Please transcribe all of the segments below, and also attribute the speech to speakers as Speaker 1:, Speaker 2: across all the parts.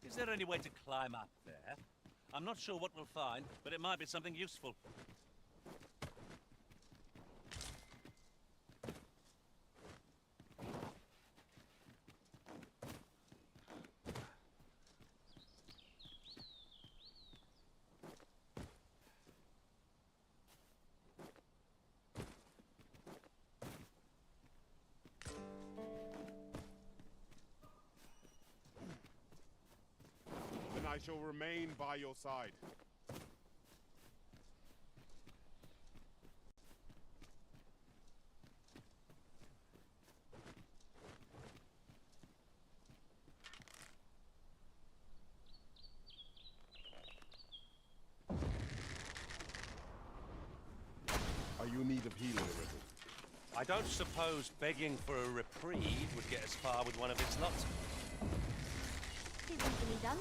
Speaker 1: Is there any way to climb up there? I'm not sure what we'll find, but it might be something useful.
Speaker 2: Then I shall remain by your side. Are you in need of healing a little?
Speaker 1: I don't suppose begging for a reprieve would get us far with one of its lot.
Speaker 3: Is easily done.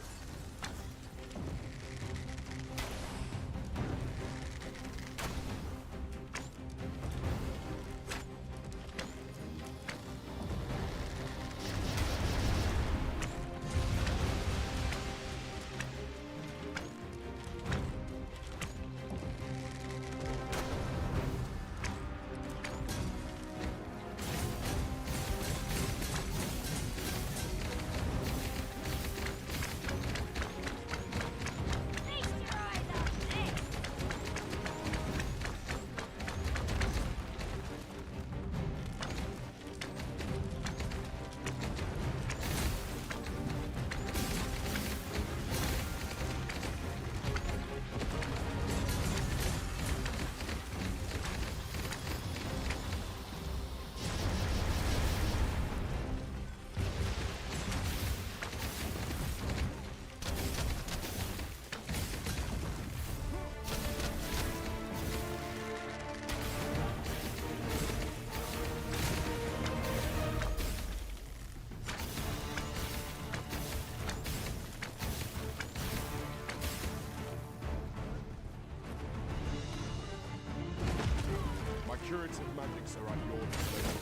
Speaker 2: My curative magics are at your disposal.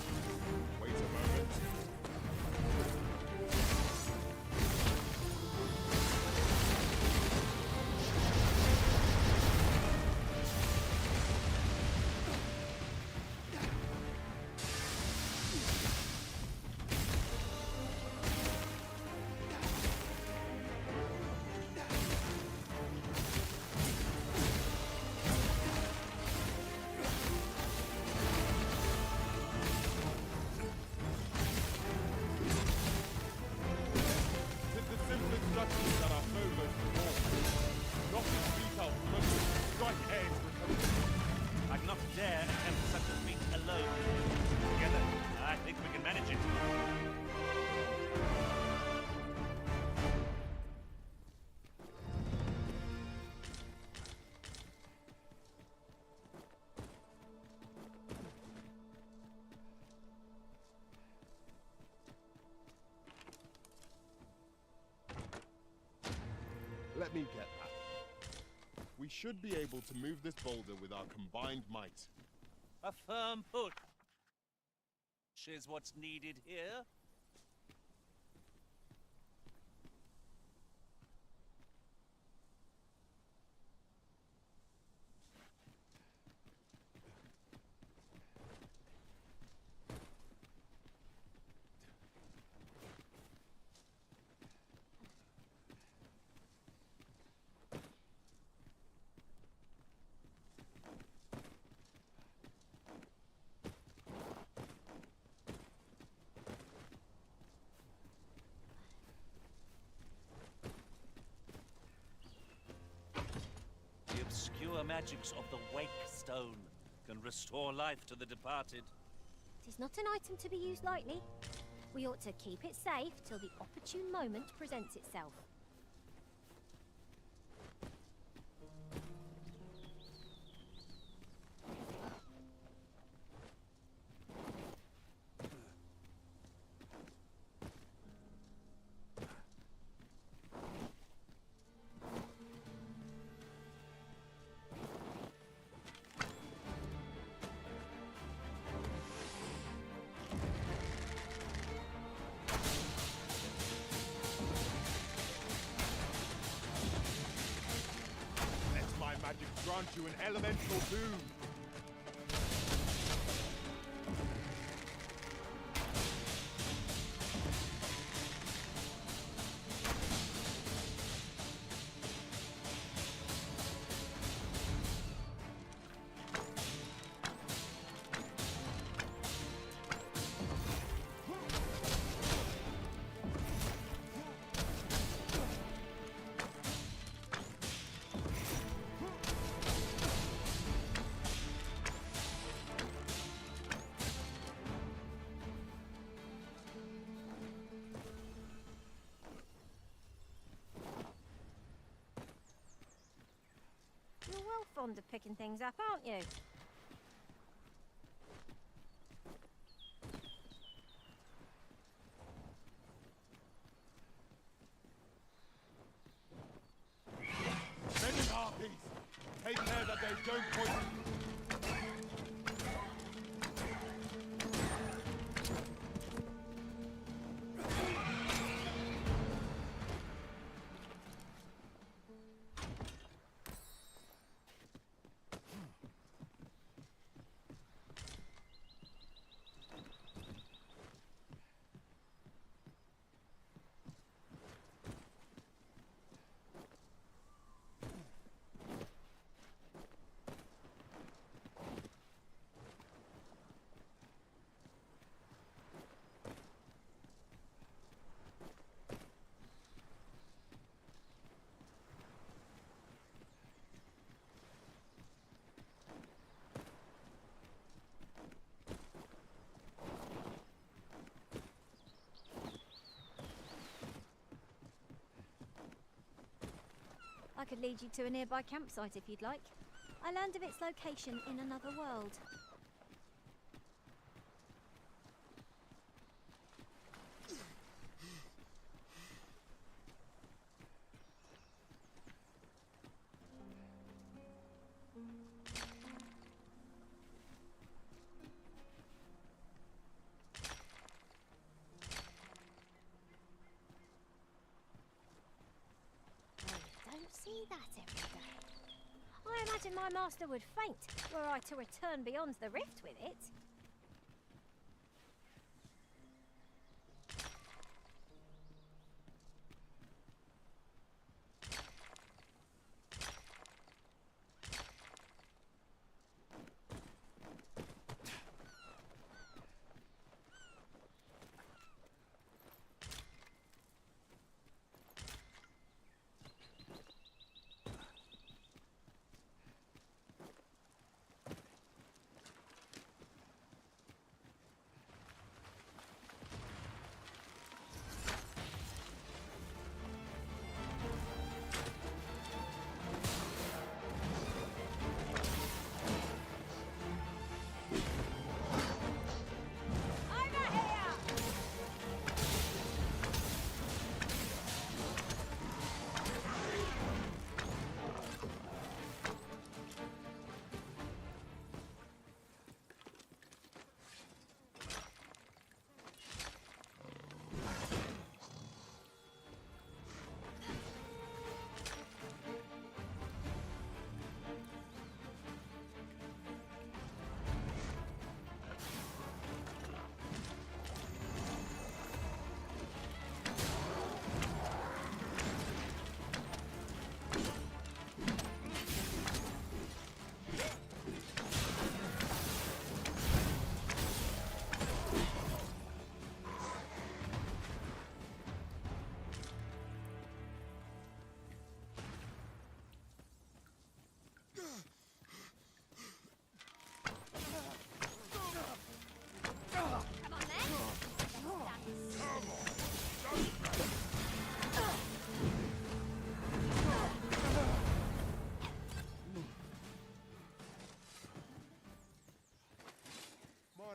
Speaker 2: Wait a moment.
Speaker 1: I'd not dare attempt such a feat alone. Together, I think we can manage it.
Speaker 2: Let me get that. We should be able to move this boulder with our combined might.
Speaker 1: A firm push is what's needed here. The obscure magics of the Wake Stone can restore life to the departed.
Speaker 3: It is not an item to be used lightly. We ought to keep it safe till the opportune moment presents itself.
Speaker 2: magic grant you an elemental tomb.
Speaker 3: You're well fond of picking things up, aren't you?
Speaker 2: Men in harpies! Take care that they don't poison you.
Speaker 3: I could lead you to a nearby campsite if you'd like. I learned of its location in another world. Don't see that every day. I imagine my master would faint were I to return beyond the rift with it.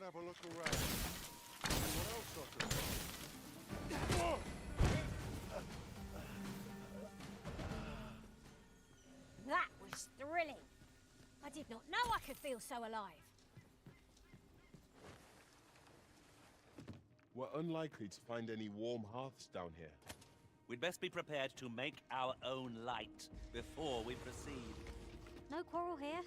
Speaker 2: Have a look around. See what else I can find.
Speaker 3: That was thrilling. I did not know I could feel so alive.
Speaker 2: We're unlikely to find any warm hearths down here.
Speaker 1: We'd best be prepared to make our own light before we proceed.
Speaker 3: No quarrel here.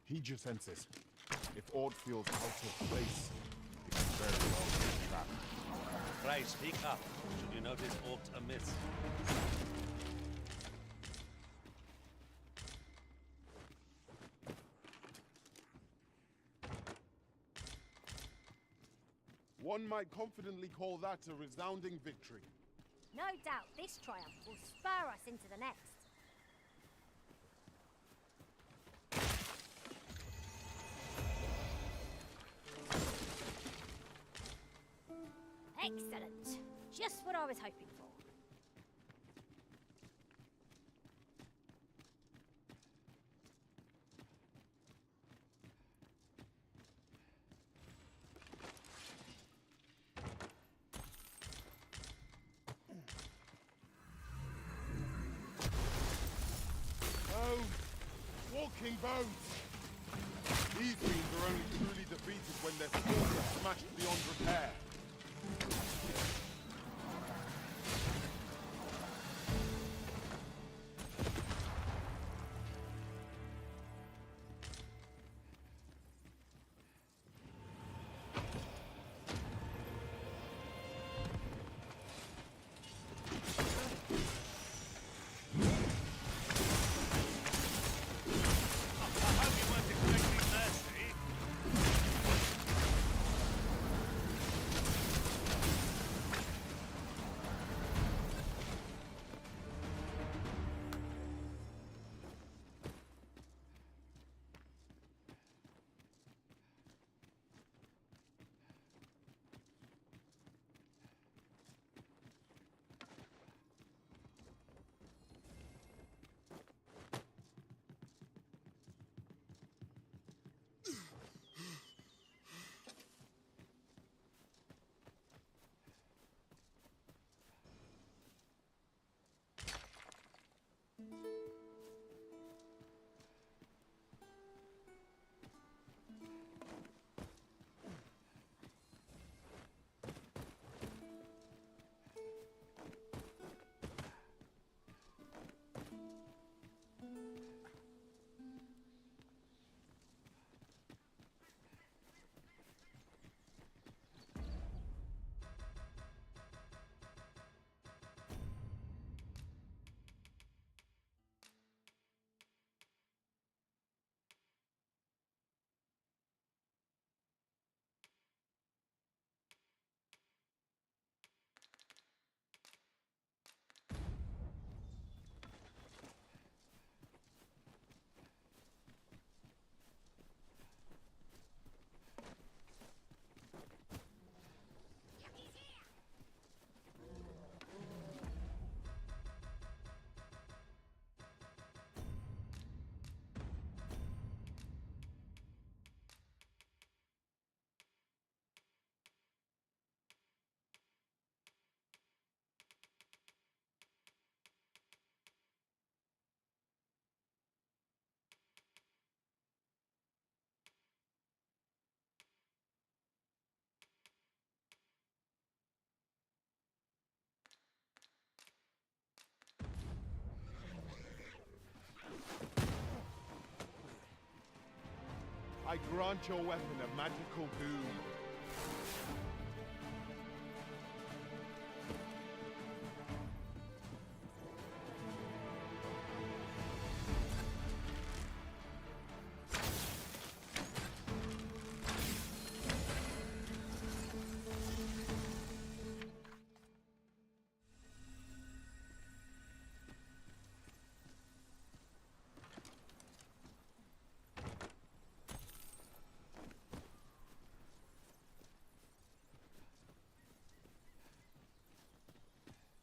Speaker 2: Heed your senses. If aught feels out of place, it can very well be a trap.
Speaker 1: Pray, speak up, should you notice aught amiss.
Speaker 2: One might confidently call that a resounding victory.
Speaker 3: No doubt this triumph will spur us into the next. Excellent. Just what I was hoping for.
Speaker 2: Oh, walking bones! These beams are only truly defeated when their skills are smashed beyond repair.
Speaker 1: I hope you weren't expecting mercy.
Speaker 2: I grant your weapon a magical doom.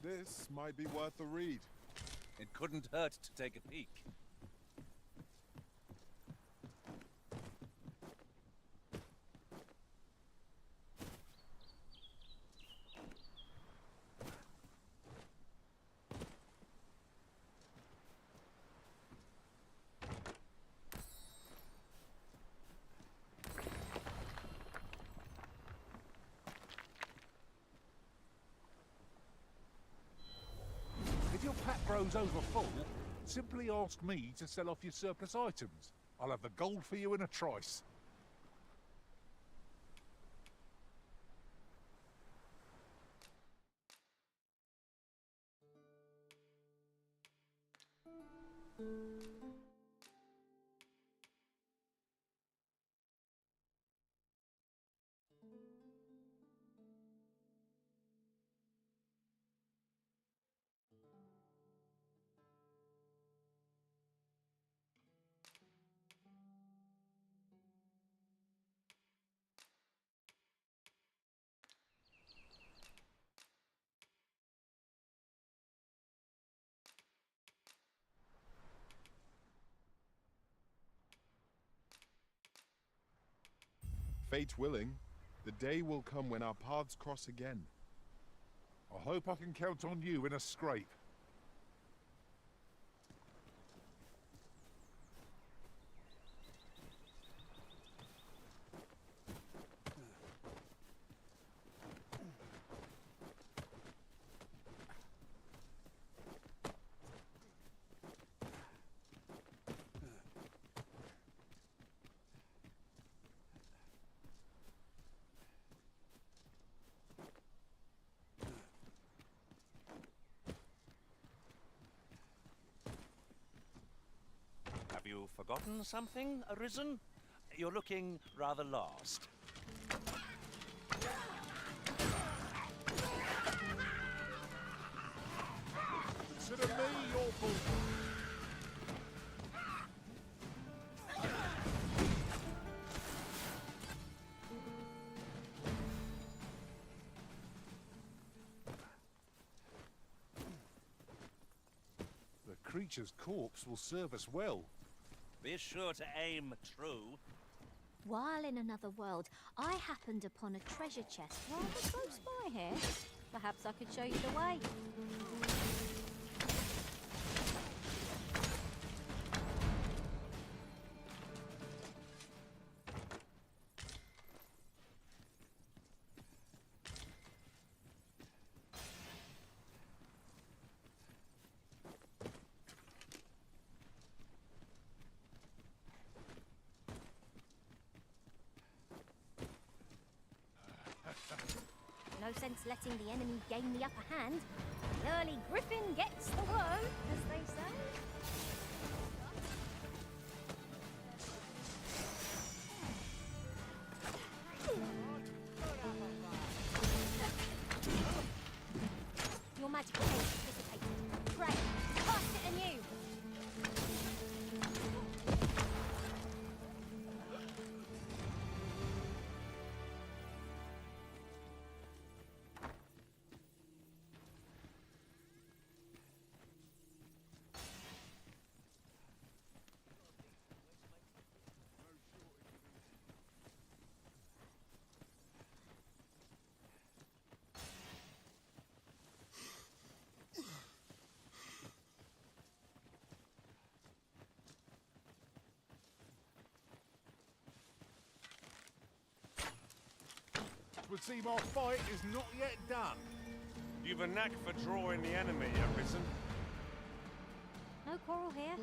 Speaker 2: This might be worth a read.
Speaker 1: It couldn't hurt to take a peek.
Speaker 4: goes over full, simply ask me to sell off your surplus items. I'll have the gold for you in a trice.
Speaker 2: Fate willing, the day will come when our paths cross again.
Speaker 4: I hope I can count on you in a scrape.
Speaker 1: Have you forgotten something, Arisen? You're looking rather lost.
Speaker 4: Consider me your bull. The creature's corpse will serve us well.
Speaker 1: Be sure to aim true.
Speaker 3: While in another world, I happened upon a treasure chest rather close by here. Perhaps I could show you the way. No sense letting the enemy gain the upper hand. The early griffin gets the worm, as they say. Your magic haste dissipated. Great. Cast it anew.
Speaker 4: Would seem our fight is not yet done.
Speaker 5: You've a knack for drawing the enemy, Arisen.
Speaker 3: No quarrel here.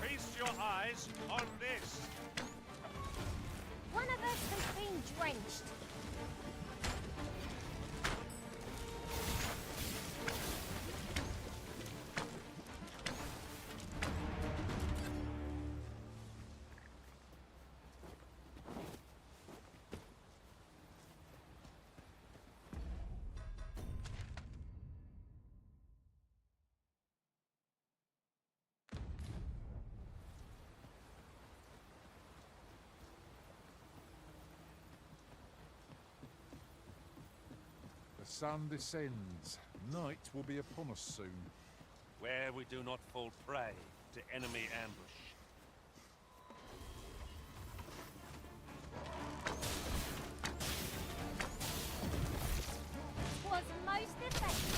Speaker 5: Feast your eyes on this.
Speaker 3: One of us has been drenched.
Speaker 4: The sun descends. Night will be upon us soon.
Speaker 1: Where we do not fall prey to enemy ambush.
Speaker 3: Was most effective.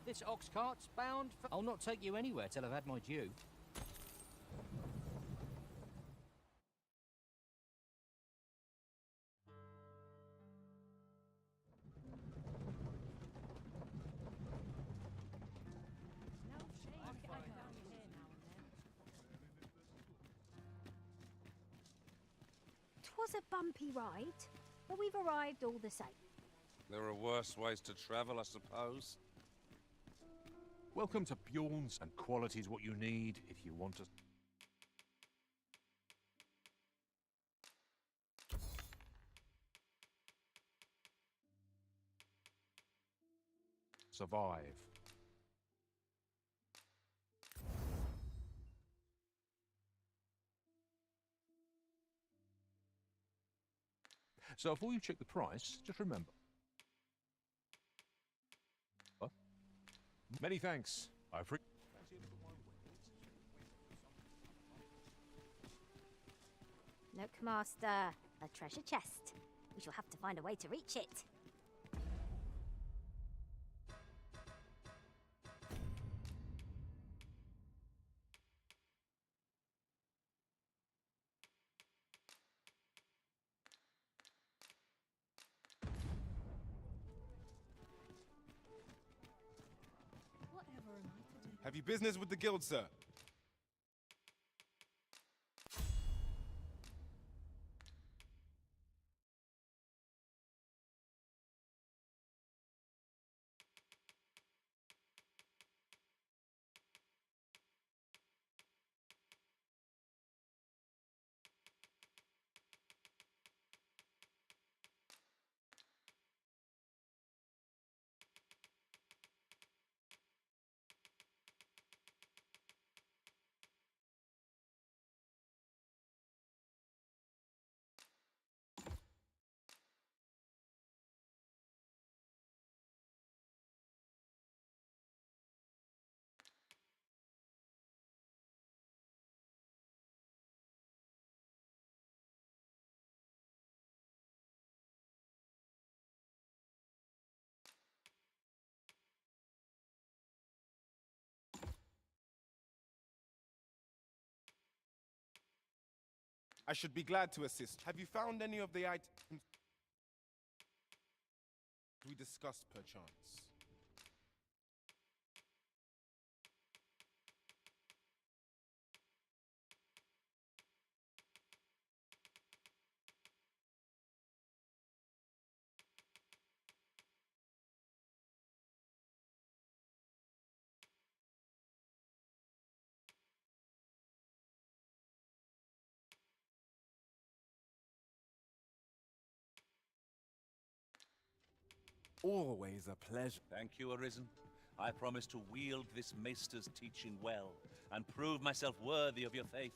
Speaker 6: This ox cart's bound for... I'll not take you anywhere till I've had my due.
Speaker 3: Twas a bumpy ride, but we've arrived all the same.
Speaker 5: There are worse ways to travel, I suppose.
Speaker 4: Welcome to Bjorn's, and quality's what you need if you want to survive. So before you check the price, just remember. Many thanks. I appreciate.
Speaker 3: Look, Master, a treasure chest. We shall have to find a way to reach it.
Speaker 2: Have you business with the guild, sir? I should be glad to assist. Have you found any of the items we discussed, perchance? Always a pleasure.
Speaker 1: Thank you, Arisen. I promise to wield this maester's teaching well, and prove myself worthy of your faith.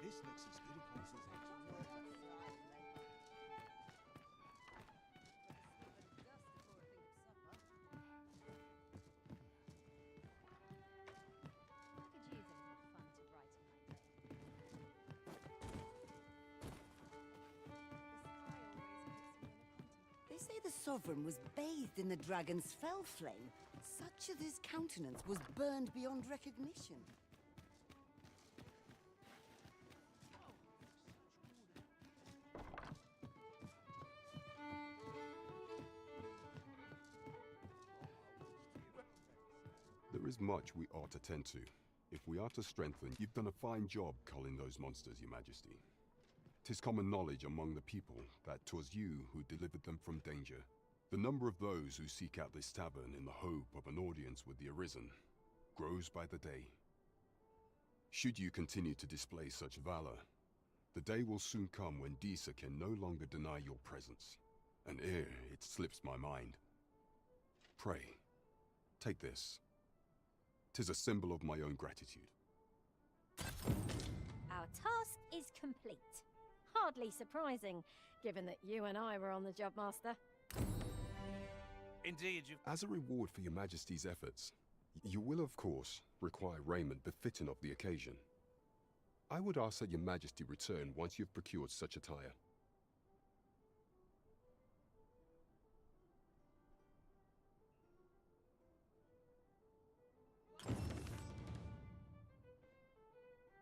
Speaker 2: This looks as good a place as any.
Speaker 7: They say the sovereign was bathed in the dragon's fell flame. Such of his countenance was burned beyond recognition.
Speaker 8: There is much we ought to tend to. If we are to strengthen, you've done a fine job culling those monsters, Your Majesty. 'Tis common knowledge among the people that 'twas you who delivered them from danger. The number of those who seek out this tavern in the hope of an audience with the Arisen grows by the day. Should you continue to display such valor, the day will soon come when Disa can no longer deny your presence. And ere it slips my mind, pray, take this. 'Tis a symbol of my own gratitude.
Speaker 3: Our task is complete. Hardly surprising, given that you and I were on the job, Master.
Speaker 1: Indeed, you...
Speaker 8: As a reward for your Majesty's efforts, you will, of course, require raiment befitting of the occasion. I would ask that your Majesty return once you've procured such attire.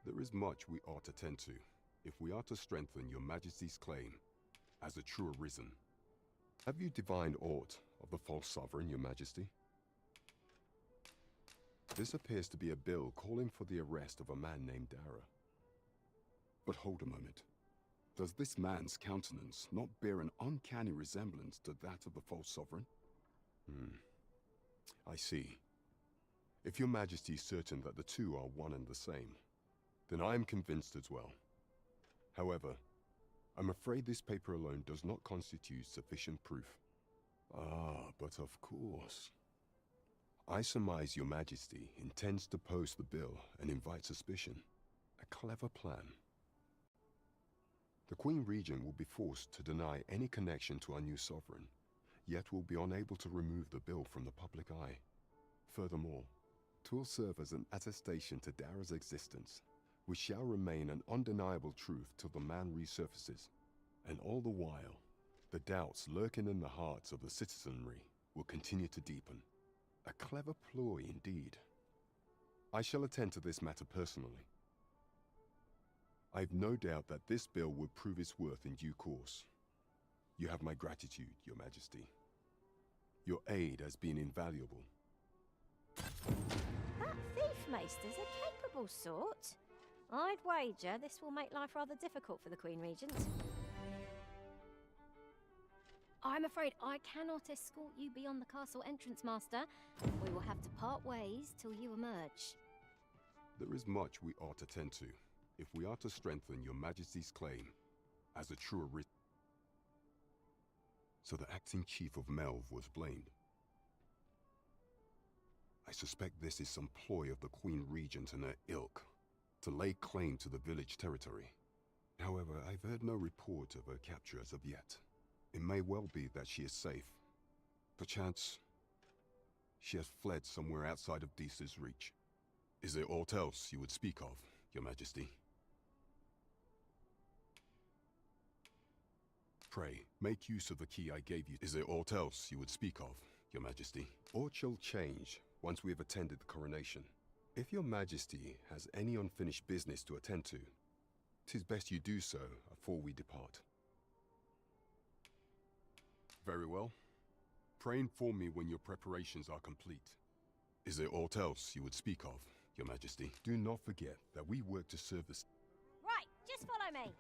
Speaker 8: There is much we ought to tend to, if we are to strengthen your Majesty's claim as a true arisen. Have you divined aught of the false sovereign, your Majesty? This appears to be a bill calling for the arrest of a man named Dara. But hold a moment. Does this man's countenance not bear an uncanny resemblance to that of the false sovereign? I see. If your Majesty is certain that the two are one and the same, then I am convinced as well. However, I'm afraid this paper alone does not constitute sufficient proof. Ah, but of course. I surmise your Majesty intends to post the bill and invite suspicion. A clever plan. The Queen Regent will be forced to deny any connection to our new sovereign, yet will be unable to remove the bill from the public eye. Furthermore, 'twill serve as an attestation to Dara's existence, which shall remain an undeniable truth till the man resurfaces. And all the while, the doubts lurking in the hearts of the citizenry will continue to deepen. A clever ploy indeed. I shall attend to this matter personally. I've no doubt that this bill will prove its worth in due course. You have my gratitude, your Majesty. Your aid has been invaluable.
Speaker 3: That thief maester's a capable sort. I'd wager this will make life rather difficult for the Queen Regent. I'm afraid I cannot escort you beyond the castle entrance, Master. We will have to part ways till you emerge.
Speaker 8: There is much we ought to tend to, if we are to strengthen your Majesty's claim as a true arisen. So the acting chief of Melve was blamed. I suspect this is some ploy of the Queen Regent and her ilk to lay claim to the village territory. However, I've heard no report of her capture as of yet. It may well be that she is safe. Perchance, she has fled somewhere outside of Deesa's reach. Is there aught else you would speak of, your Majesty? Pray, make use of the key I gave you. Is there aught else you would speak of, your Majesty? Aught shall change once we have attended the coronation. If your Majesty has any unfinished business to attend to, 'tis best you do so afore we depart. Very well. Pray inform me when your preparations are complete. Is there aught else you would speak of, your Majesty? Do not forget that we work to serve the...
Speaker 3: Right, just follow me.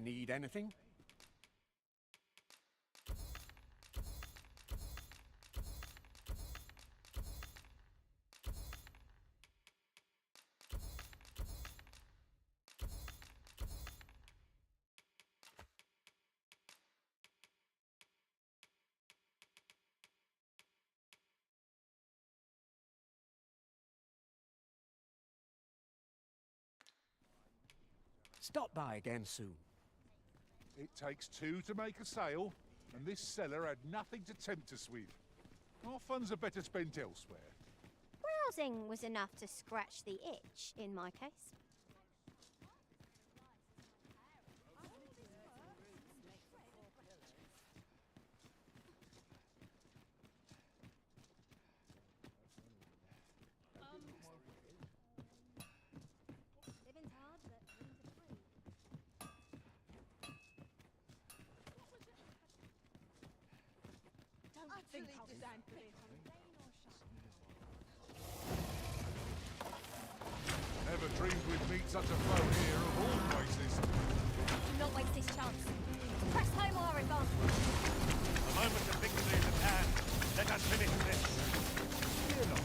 Speaker 2: Need anything?
Speaker 9: Stop by again soon.
Speaker 4: It takes two to make a sale, and this seller had nothing to tempt us with. Our funds are better spent elsewhere.
Speaker 3: Browsing was enough to scratch the itch, in my case.
Speaker 4: Never dreamed we'd meet such a foe here of all places.
Speaker 3: Do not waste this chance. Press home our advantage.
Speaker 5: The moment of victory is at hand. Let us finish this.
Speaker 4: Fear not.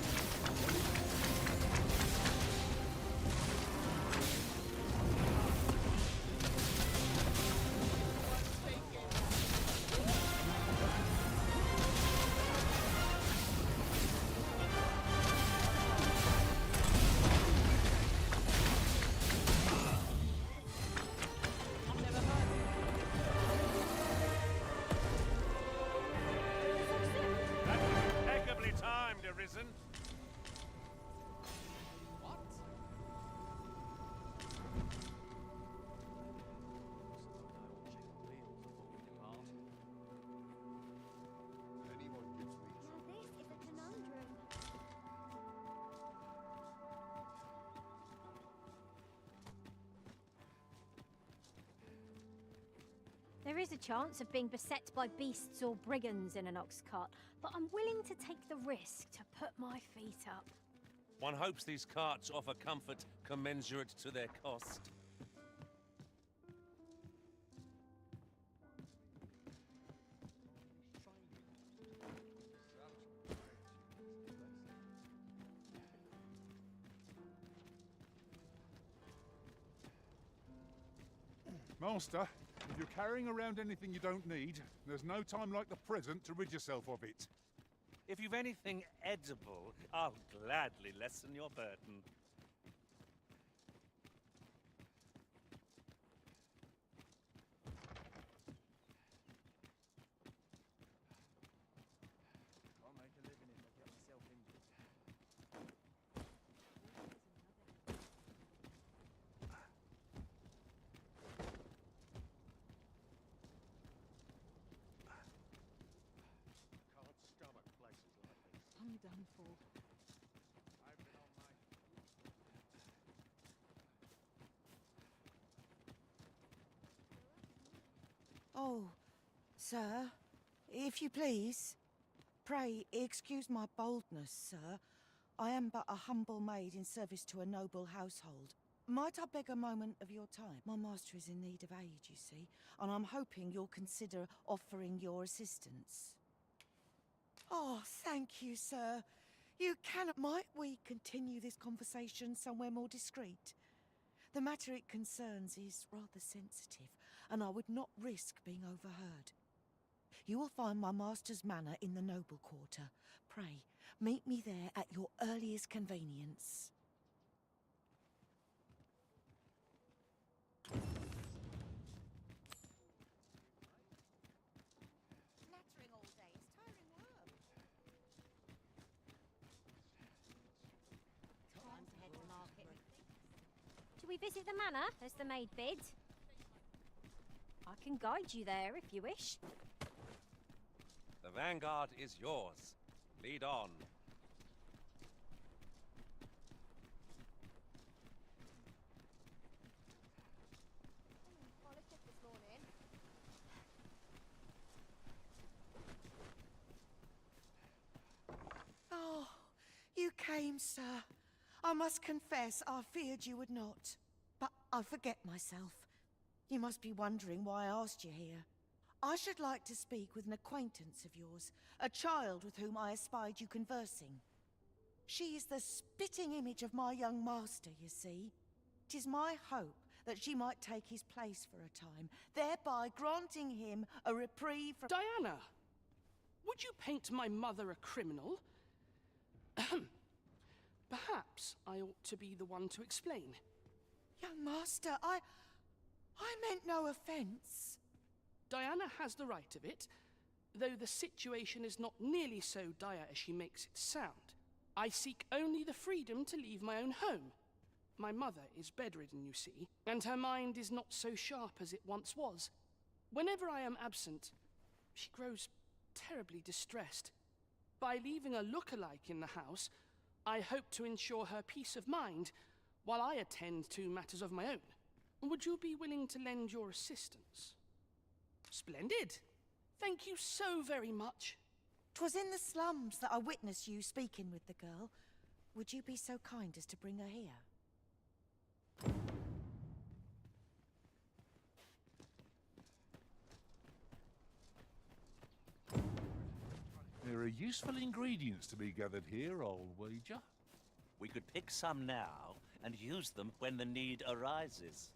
Speaker 5: That was impeccably timed, Arisen.
Speaker 2: Anyone gives me
Speaker 3: Now this is a conundrum. There is a chance of being beset by beasts or brigands in an ox cart, but I'm willing to take the risk to put my feet up.
Speaker 1: One hopes these carts offer comfort commensurate to their cost.
Speaker 4: Master, if you're carrying around anything you don't need, there's no time like the present to rid yourself of it.
Speaker 1: If you've anything edible, I'll gladly lessen your burden.
Speaker 6: I'll make a living if I get myself injured.
Speaker 2: can't stomach places like this.
Speaker 10: I'm done for.
Speaker 2: I've been on my...
Speaker 7: Oh, sir, if you please. Pray, excuse my boldness, sir. I am but a humble maid in service to a noble household. Might I beg a moment of your time? My master is in need of aid, you see, and I'm hoping you'll consider offering your assistance. Oh, thank you, sir. You cannot... Might we continue this conversation somewhere more discreet? The matter it concerns is rather sensitive, and I would not risk being overheard. You will find my master's manor in the noble quarter. Pray, meet me there at your earliest convenience. Nattering all day is tiring work.
Speaker 3: Time to head to market. Do we visit the manor, as the maid bid? I can guide you there if you wish.
Speaker 1: The vanguard is yours. Lead on.
Speaker 7: Oh, you came, sir. I must confess, I feared you would not. But I forget myself. You must be wondering why I asked you here. I should like to speak with an acquaintance of yours, a child with whom I espied you conversing. She is the spitting image of my young master, you see. 'Tis my hope that she might take his place for a time, thereby granting him a reprieve from—
Speaker 10: Diana! Would you paint my mother a criminal? Ahem. Perhaps I ought to be the one to explain.
Speaker 7: Young master, I meant no offence.
Speaker 10: Diana has the right of it, though the situation is not nearly so dire as she makes it sound. I seek only the freedom to leave my own home. My mother is bedridden, you see, and her mind is not so sharp as it once was. Whenever I am absent, she grows terribly distressed. By leaving a look-alike in the house, I hope to ensure her peace of mind while I attend to matters of my own. Would you be willing to lend your assistance? Splendid. Thank you so very much.
Speaker 7: 'Twas in the slums that I witnessed you speaking with the girl. Would you be so kind as to bring her here?
Speaker 4: There are useful ingredients to be gathered here, I'll wager.
Speaker 1: We could pick some now and use them when the need arises.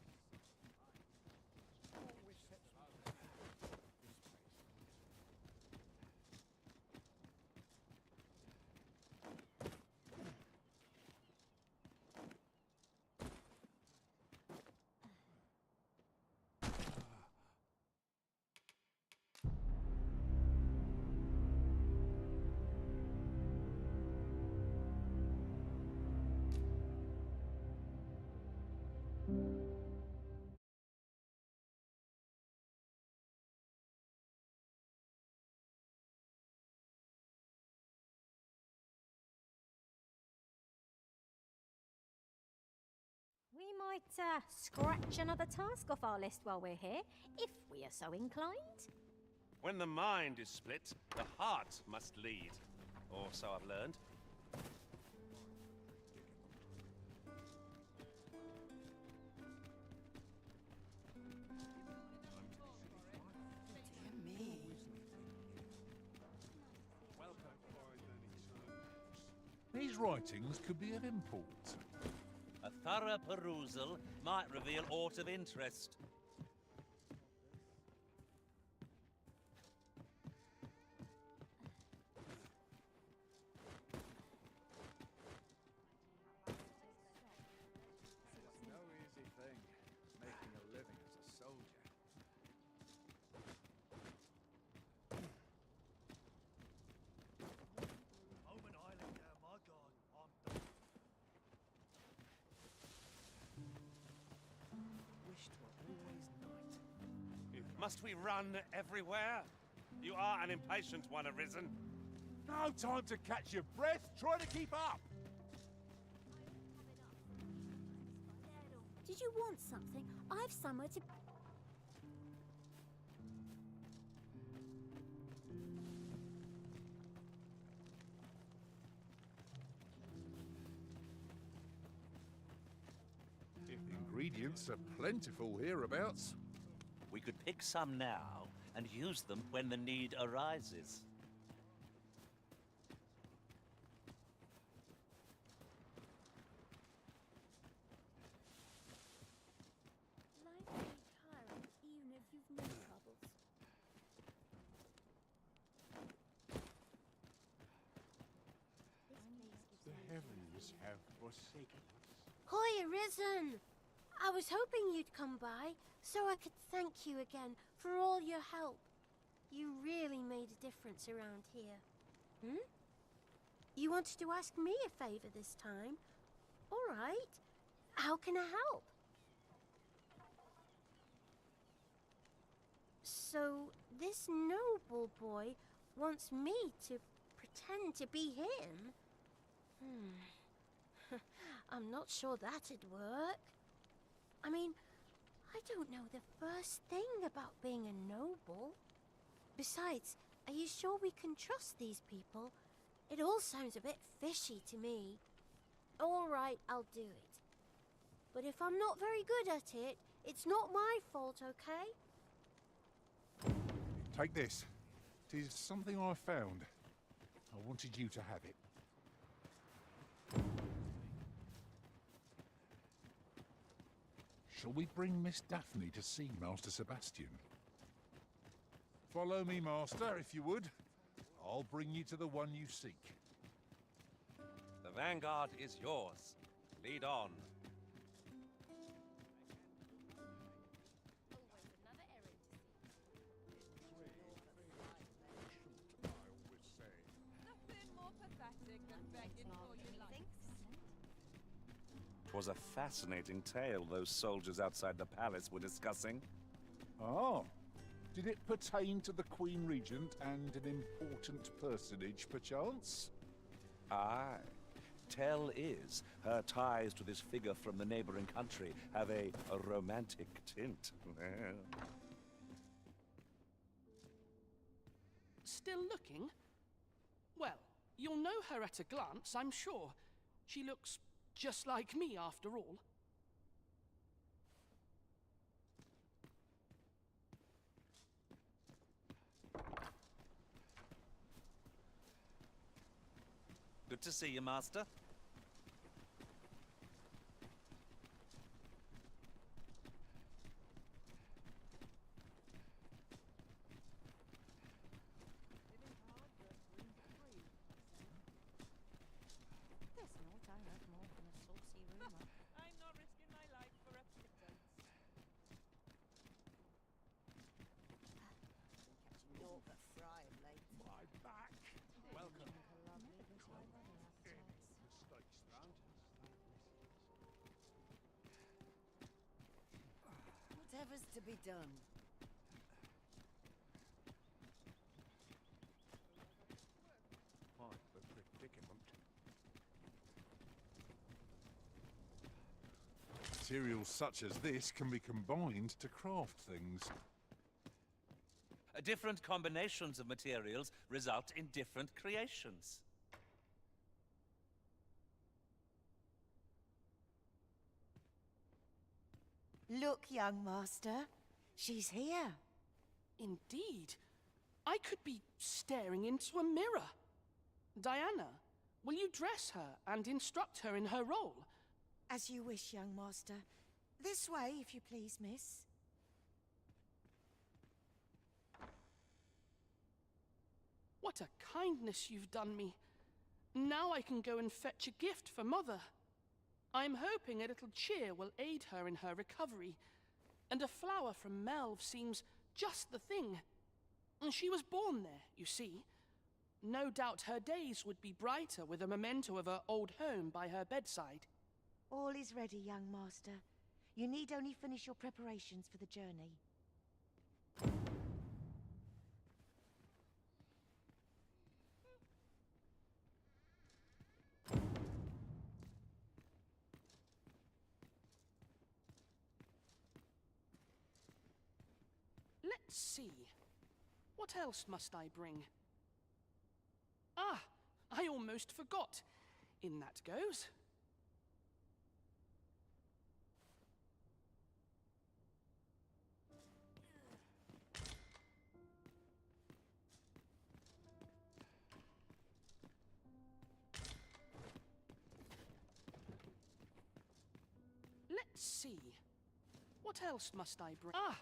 Speaker 3: We might scratch another task off our list while we're here, if we are so inclined.
Speaker 5: When the mind is split, the heart must lead. Or so I've learned.
Speaker 4: These writings could be of import.
Speaker 1: A thorough perusal might reveal aught of interest.
Speaker 11: No easy thing, making a living as a soldier. Omen Island, my god, I'm done. Wish 'twere always night.
Speaker 5: Must we run everywhere? You are an impatient one, Arisen.
Speaker 4: No time to catch your breath. Try to keep up.
Speaker 3: Did you want something? I've somewhere to...
Speaker 4: Ingredients are plentiful hereabouts.
Speaker 1: We could pick some now and use them when the need arises.
Speaker 3: Life can be tiring, even if you've no troubles.
Speaker 11: The heavens have forsaken us.
Speaker 12: Hi, Arisen! I was hoping you'd come by, so I could thank you again for all your help. You really made a difference around here. You wanted to ask me a favor this time? All right. How can I help? So, this noble boy wants me to pretend to be him? I'm not sure that'd work. I mean, I don't know the first thing about being a noble. Besides, are you sure we can trust these people? It all sounds a bit fishy to me. All right, I'll do it. But if I'm not very good at it, it's not my fault, okay?
Speaker 4: Take this. It is something I found. I wanted you to have it. Shall we bring Miss Daphne to see Master Sebastian? Follow me, Master, if you would. I'll bring you to the one you seek.
Speaker 5: The vanguard is yours. Lead on. Was a fascinating tale those soldiers outside the palace were discussing.
Speaker 4: Oh. Did it pertain to the Queen Regent and an important personage, perchance?
Speaker 1: Aye. Tell is, her ties to this figure from the neighboring country have a romantic tint.
Speaker 10: Still looking? Well, you'll know her at a glance, I'm sure. She looks just like me, after all.
Speaker 5: Good to see you, Master.
Speaker 7: There's naught I love more than a saucy rumour.
Speaker 13: I'm not risking my life for a pittance.
Speaker 7: Catching naught but fry of late.
Speaker 4: My back!
Speaker 7: Welcome. Lovely this weather,
Speaker 4: Mistakes found.
Speaker 7: Whatever's to be done.
Speaker 2: Quite the predicament. Materials such as this can be combined to craft things.
Speaker 5: Different combinations of materials result in different creations.
Speaker 7: Look, young master. She's here.
Speaker 10: Indeed. I could be staring into a mirror. Diana, will you dress her and instruct her in her role?
Speaker 7: As you wish, young master. This way, if you please, miss.
Speaker 10: What a kindness you've done me. Now I can go and fetch a gift for Mother. I'm hoping a little cheer will aid her in her recovery. And a flower from Melve seems just the thing. She was born there, you see. No doubt her days would be brighter with a memento of her old home by her bedside.
Speaker 7: All is ready, young master. You need only finish your preparations for the journey.
Speaker 10: Let's see. What else must I bring? Ah, I almost forgot. In that goes. Let's see. What else must I bring? Ah,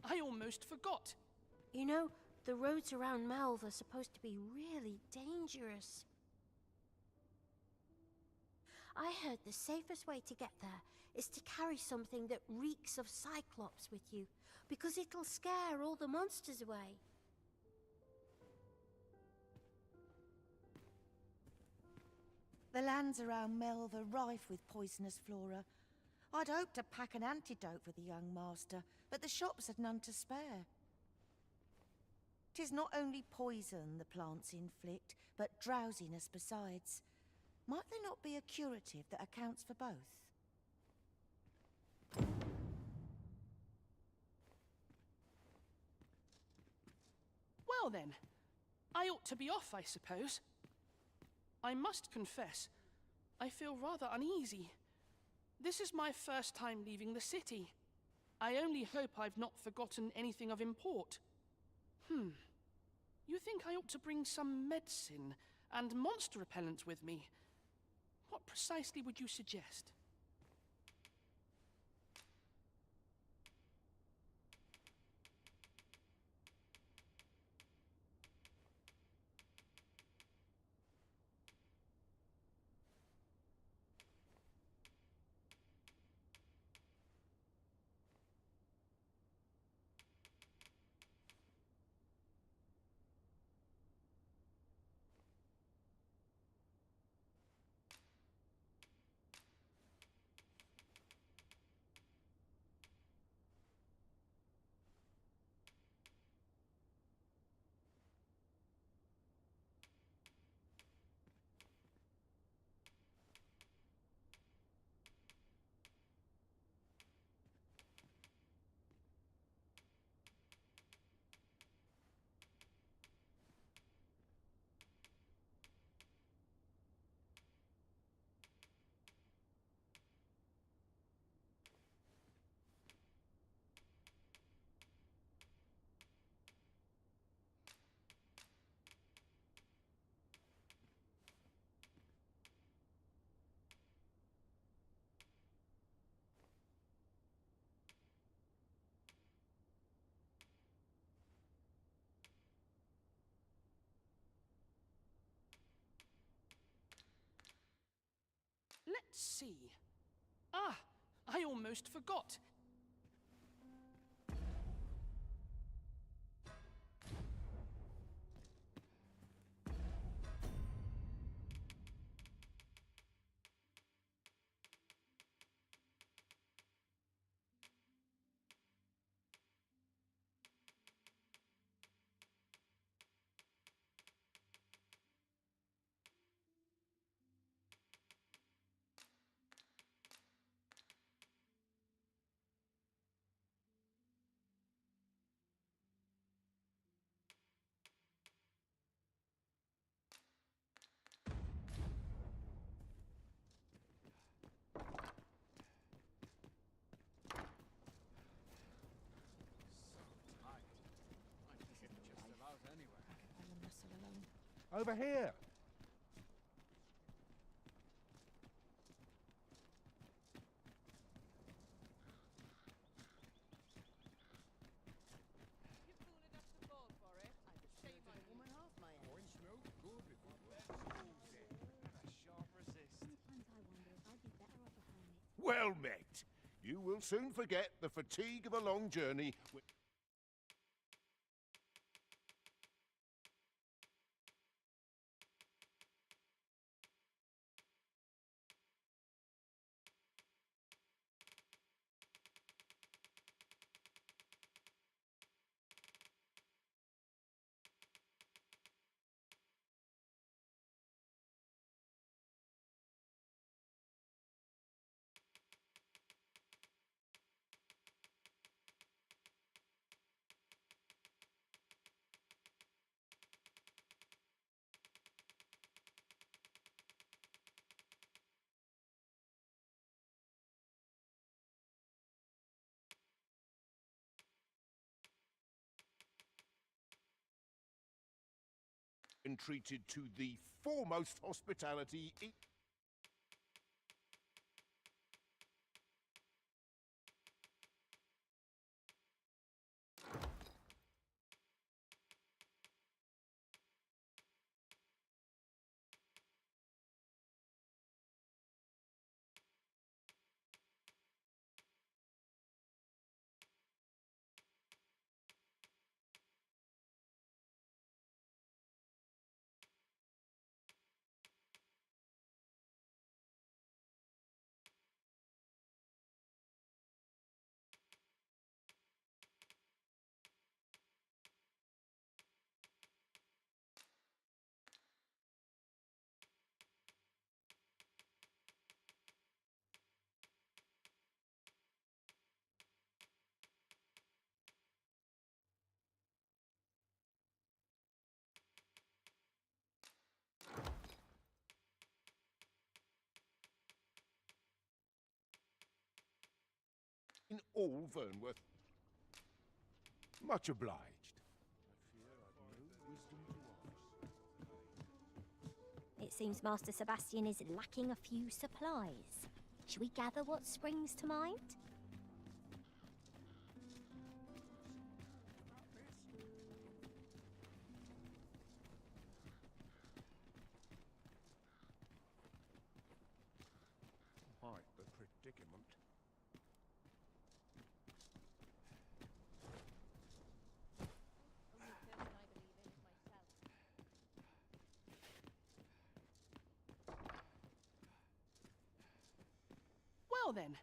Speaker 10: I almost forgot.
Speaker 12: You know, the roads around Melve are supposed to be really dangerous. I heard the safest way to get there is to carry something that reeks of Cyclops with you, because it'll scare all the monsters away.
Speaker 7: The lands around Melve are rife with poisonous flora. I'd hoped to pack an antidote for the young master, but the shops had none to spare. 'Tis not only poison the plants inflict, but drowsiness besides. Might there not be a curative that accounts for both?
Speaker 10: Well then, I ought to be off, I suppose. I must confess, I feel rather uneasy. This is my first time leaving the city. I only hope I've not forgotten anything of import. You think I ought to bring some medicine and monster repellent with me? What precisely would you suggest? see. Ah, I almost forgot.
Speaker 4: Over here!
Speaker 13: You're fool enough to fall for it. Shame on you.
Speaker 3: Sometimes I wonder if I'd be better off a hermit.
Speaker 2: Well met. You will soon forget the fatigue of a long journey. Entreated to the foremost hospitality. In all Vernworth. Much obliged.
Speaker 3: It seems Master Sebastian is lacking a few supplies. Should we gather what springs to mind?
Speaker 2: Quite the predicament.
Speaker 13: Only person I believe in is myself.
Speaker 10: Well then,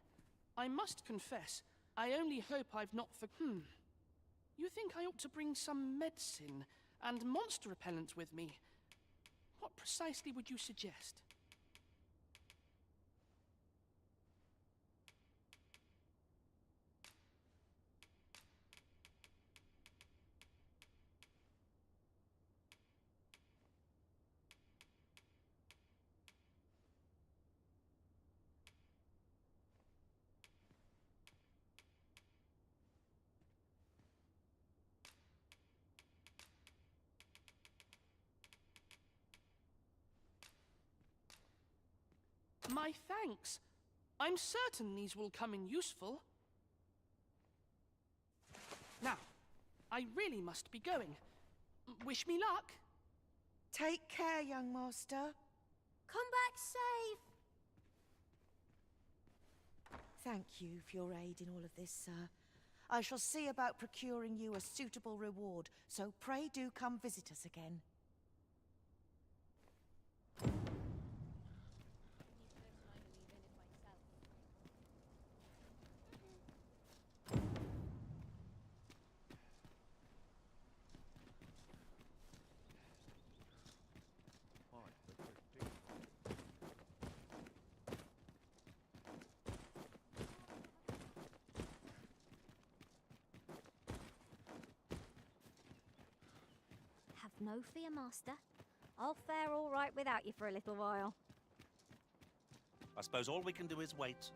Speaker 10: I must confess, I only hope I've not You think I ought to bring some medicine and monster repellent with me? What precisely would you suggest? My thanks. I'm certain these will come in useful. Now, I really must be going. Wish me luck.
Speaker 7: Take care, young master.
Speaker 12: Come back safe.
Speaker 7: thank you for your aid in all of this, sir. I shall see about procuring you a suitable reward, so pray do come visit us again.
Speaker 3: Have no fear, Master. I'll fare all right without you for a little while.
Speaker 5: I suppose all we can do is wait.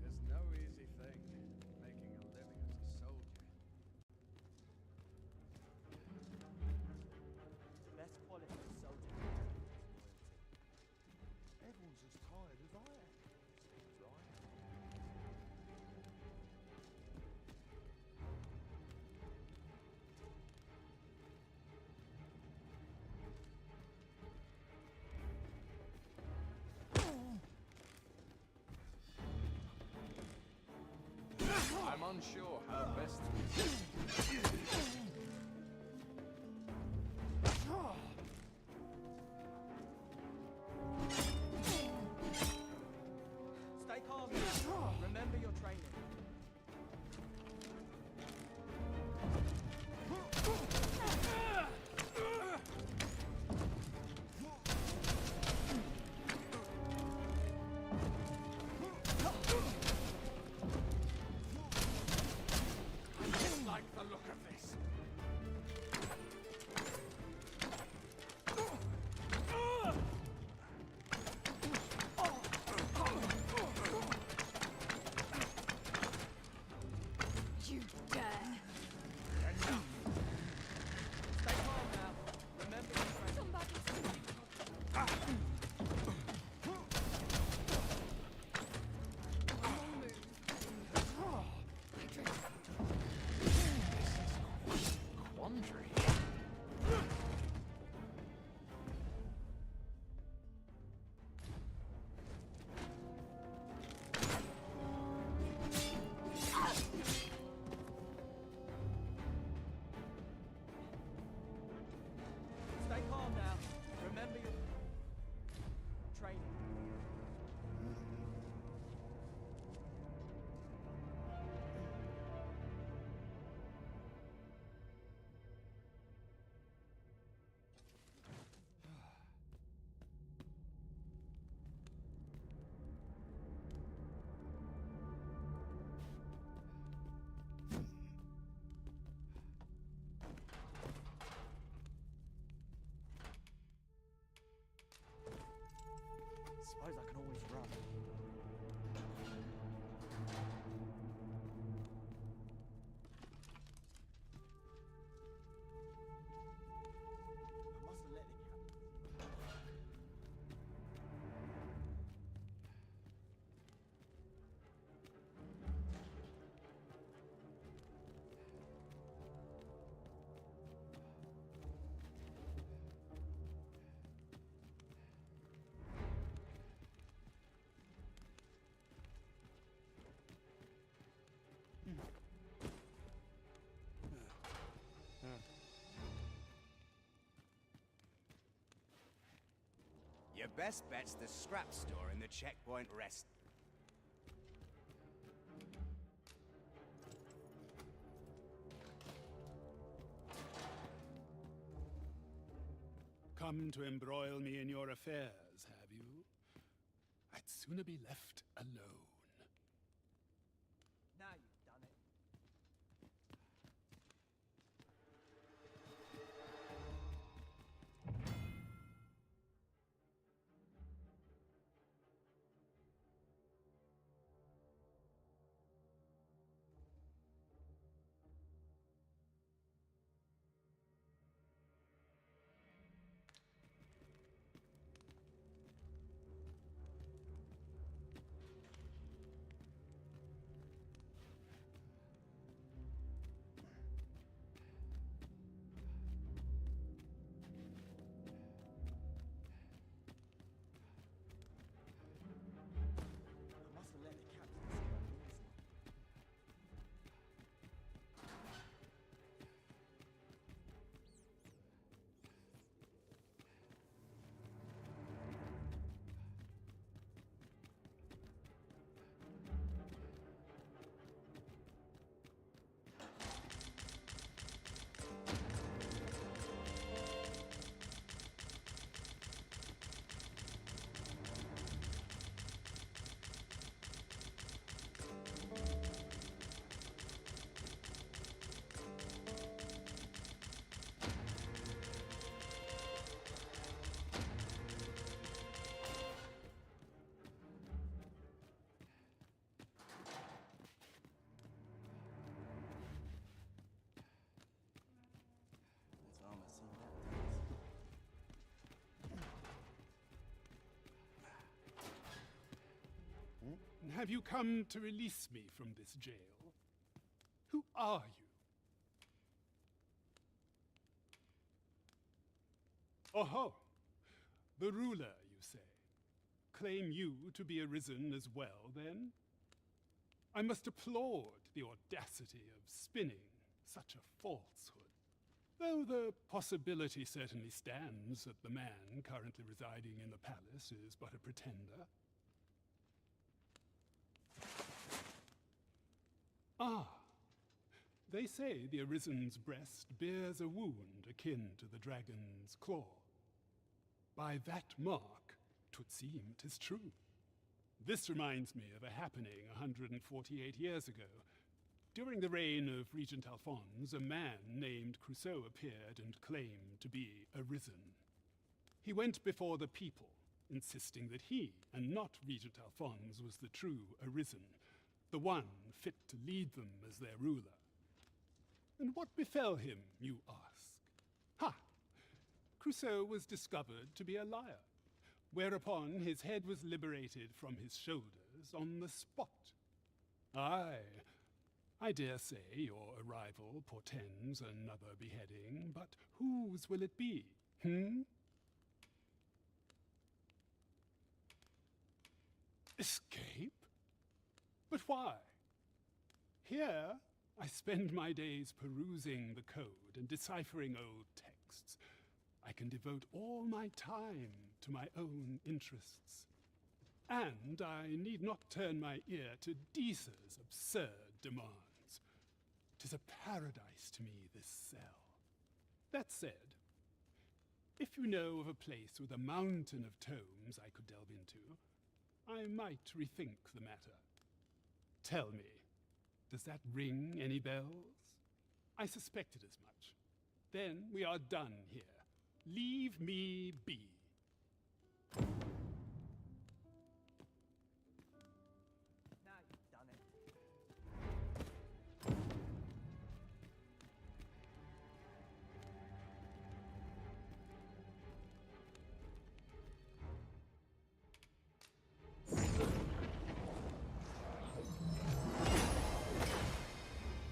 Speaker 11: Tis no easy thing, making a living as a soldier.
Speaker 6: The best quality of soldier is loyalty.
Speaker 4: Everyone's as tired as I am. Seems like.
Speaker 11: I'm unsure how best to...
Speaker 6: Stay calm. Remember your training.
Speaker 11: like the look of this.
Speaker 3: You dare!
Speaker 11: Enough.
Speaker 6: Stay calm now. Remember your training.
Speaker 3: Somebody...
Speaker 11: Quandary.
Speaker 6: Stay calm now. Remember your training.
Speaker 9: Suppose I can always run. I mustn't let it happen.
Speaker 14: Your best bet's the scrap store in the checkpoint rest.
Speaker 15: Come to embroil me in your affairs, have you?
Speaker 14: I'd
Speaker 15: sooner be left alone.
Speaker 9: Now you've done it. I must have let the captain see my poison. That's almost seen that
Speaker 15: Have you come to release me from this jail? Who are you? Oho! The ruler, you say. Claim you to be arisen as well, then? I must applaud the audacity of spinning such a falsehood. Though the possibility certainly stands that the man currently residing in the palace is but a pretender. Ah, they say the Arisen's breast bears a wound akin to the dragon's claw. By that mark, 'twould seem 'tis true. This reminds me of a happening 148 years ago. During the reign of Regent Alphonse, a man named Crusoe appeared and claimed to be Arisen. He went before the people, insisting that he, and not Regent Alphonse, was the true Arisen, the one fit to lead them as their ruler. And what befell him, you ask? Ha! Crusoe was discovered to be a liar, whereupon his head was liberated from his shoulders on the spot. Aye, I dare say your arrival portends another beheading, but whose will it be, Escape? But why? Here, I spend my days perusing the code and deciphering old texts. I can devote all my time to my own interests. And I need not turn my ear to Deesa's absurd demands. 'Tis a paradise to me, this cell. That said, if you know of a place with a mountain of tomes I could delve into, I might rethink the matter. Tell me, does that ring any bells? I suspected as much. Then we are done here. Leave me be.
Speaker 9: Now you've done it.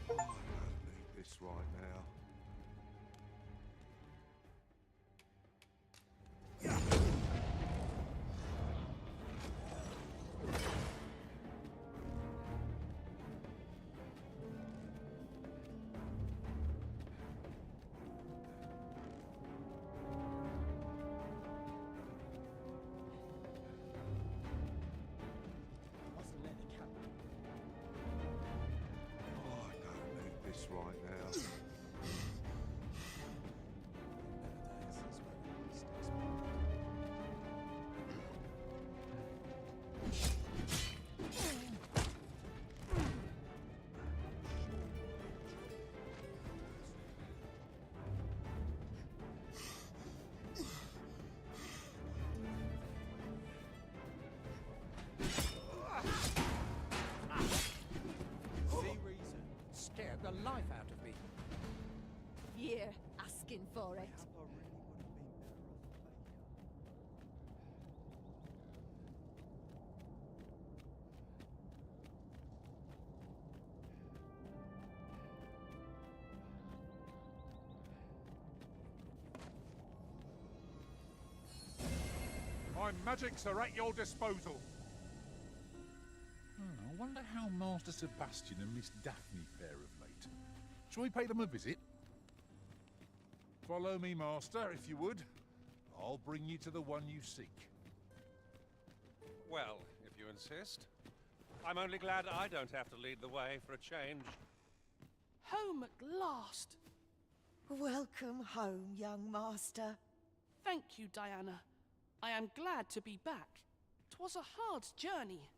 Speaker 1: I don't need this right now.
Speaker 9: I must have let the captain.
Speaker 1: Oh, I don't need this right now.
Speaker 9: Better days is when it sticks me.
Speaker 3: for it.
Speaker 9: Mayhap I really would have been better off a baker.
Speaker 4: My magics are at your disposal. I wonder how Master Sebastian and Miss Daphne fare of late. Shall we pay them a visit? Follow me, Master, if you would. I'll bring you to the one you seek.
Speaker 5: Well, if you insist. I'm only glad I don't have to lead the way for a change.
Speaker 10: Home at last.
Speaker 7: Welcome home, young master.
Speaker 10: Thank you, Diana. I am glad to be back. 'Twas a hard journey,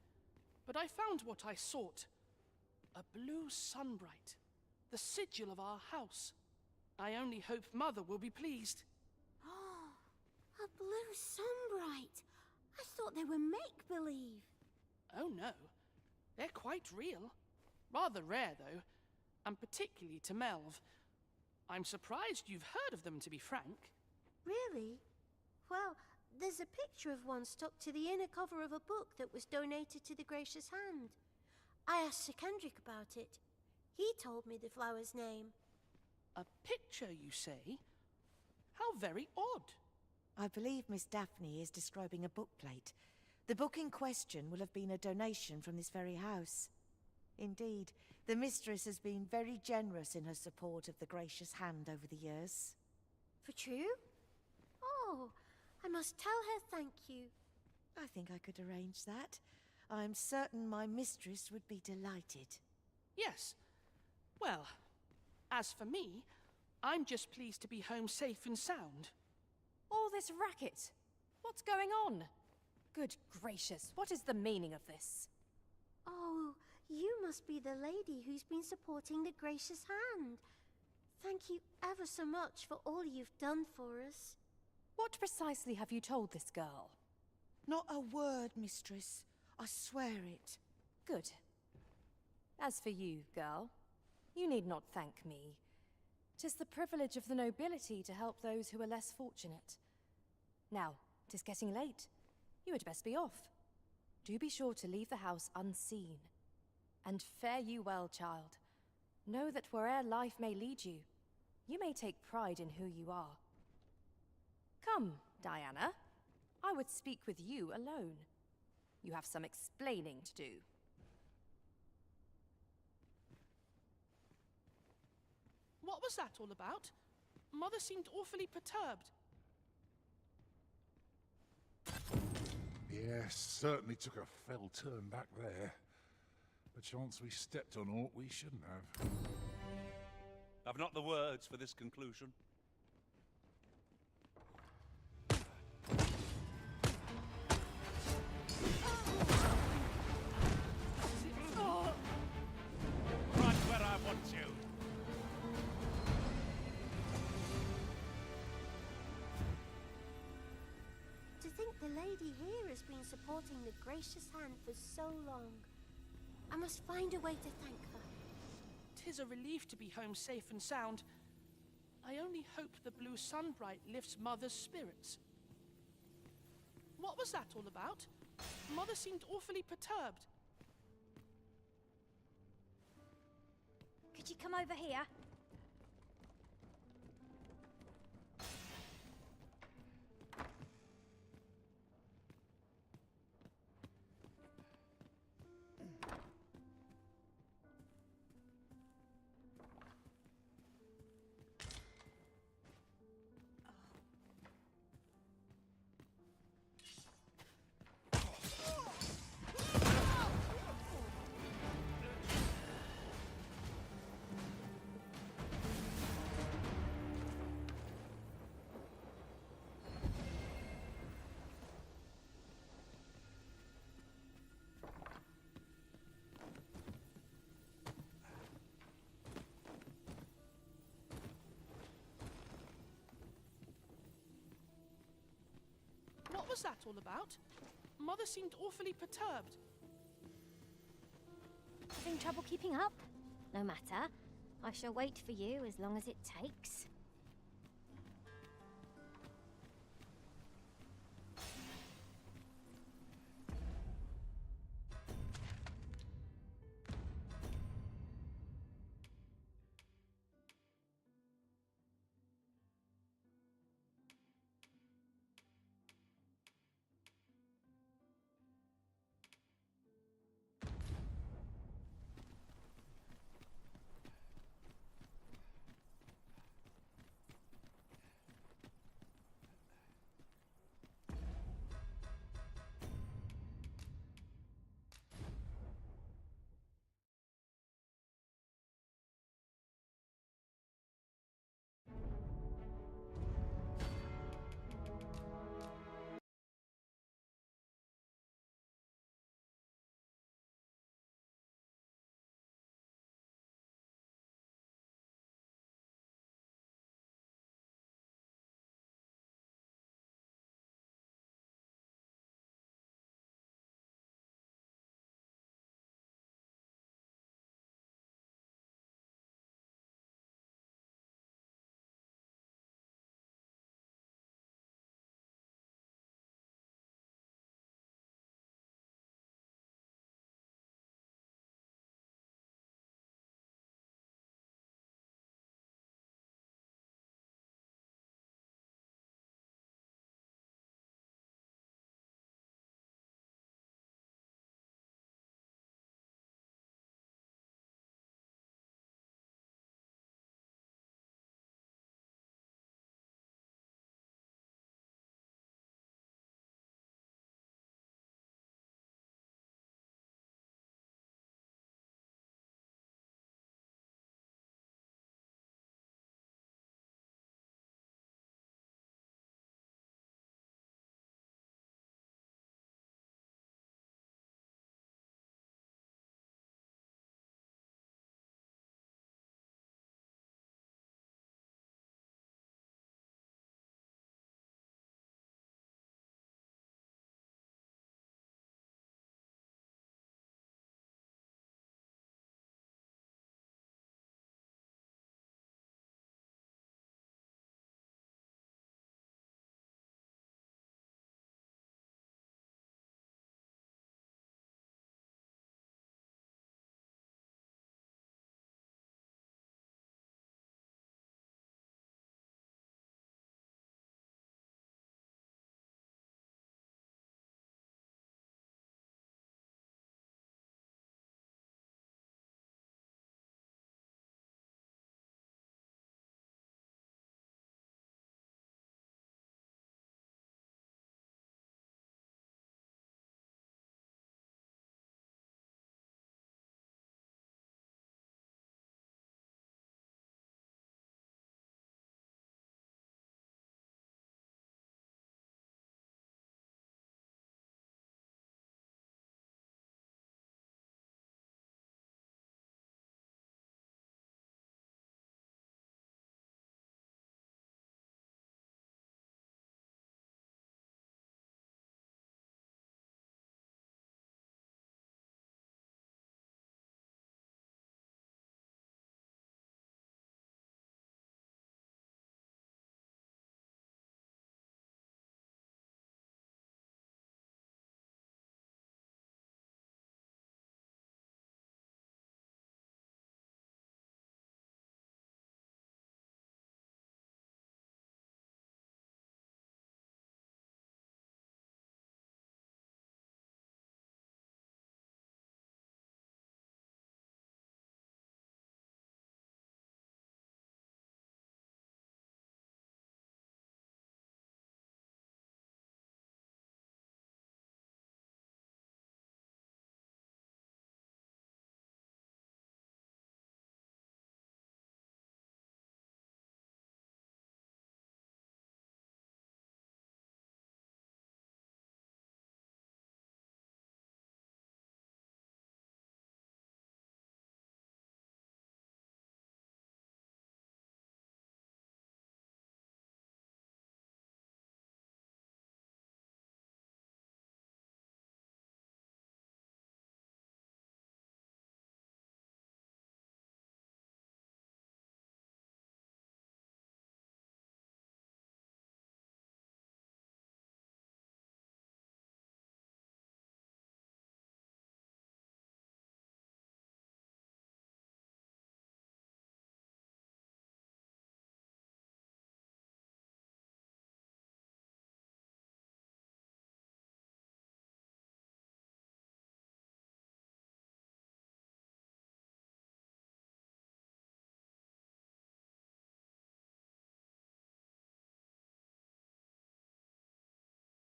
Speaker 10: but I found what I sought. A blue sunbright, the sigil of our house. I only hope Mother will be pleased.
Speaker 12: Oh, a blue sunbright. I thought they were make-believe.
Speaker 10: Oh no, they're quite real. Rather rare, though, and particularly to Melv. I'm surprised you've heard of them, to be frank.
Speaker 12: Really? Well, there's a picture of one stuck to the inner cover of a book that was donated to the Gracious Hand. I asked Sir Kendrick about it. He told me the flower's name.
Speaker 10: A picture, you say? How very odd.
Speaker 7: I believe Miss Daphne is describing a bookplate. The book in question will have been a donation from this very house. Indeed, the mistress has been very generous in her support of the Gracious Hand over the years.
Speaker 12: For true? Oh, I must tell her thank you.
Speaker 7: I think I could arrange that. I'm certain my mistress would be delighted.
Speaker 10: Yes. Well, as for me, I'm just pleased to be home safe and sound.
Speaker 16: All this racket? What's going on? Good gracious, what is the meaning of this?
Speaker 12: Oh, you must be the lady who's been supporting the Gracious Hand. Thank you ever so much for all you've done for us.
Speaker 16: What precisely have you told this girl?
Speaker 7: Not a word, mistress. I swear it.
Speaker 16: Good. As for you, girl, you need not thank me. 'Tis the privilege of the nobility to help those who are less fortunate. Now, 'tis getting late. You had best be off. Do be sure to leave the house unseen. And fare you well, child. Know that where'er life may lead you, you may take pride in who you are. Come, Diana. I would speak with you alone. You have some explaining to do.
Speaker 10: What was that all about? Mother seemed awfully perturbed.
Speaker 4: Yes, certainly took a fell turn back there. Perchance we stepped on aught we shouldn't have.
Speaker 5: I've not the words for this conclusion. Right where I want you.
Speaker 12: To think the lady here has been supporting the Gracious Hand for so long. I must find a way to thank her.
Speaker 10: 'Tis a relief to be home safe and sound. I only hope the blue sunbright lifts Mother's spirits. What was that all about? Mother seemed awfully perturbed.
Speaker 3: Could you come over here?
Speaker 10: What was that all about? Mother seemed awfully perturbed.
Speaker 3: Having trouble keeping up? No matter. I shall wait for you as long as it takes.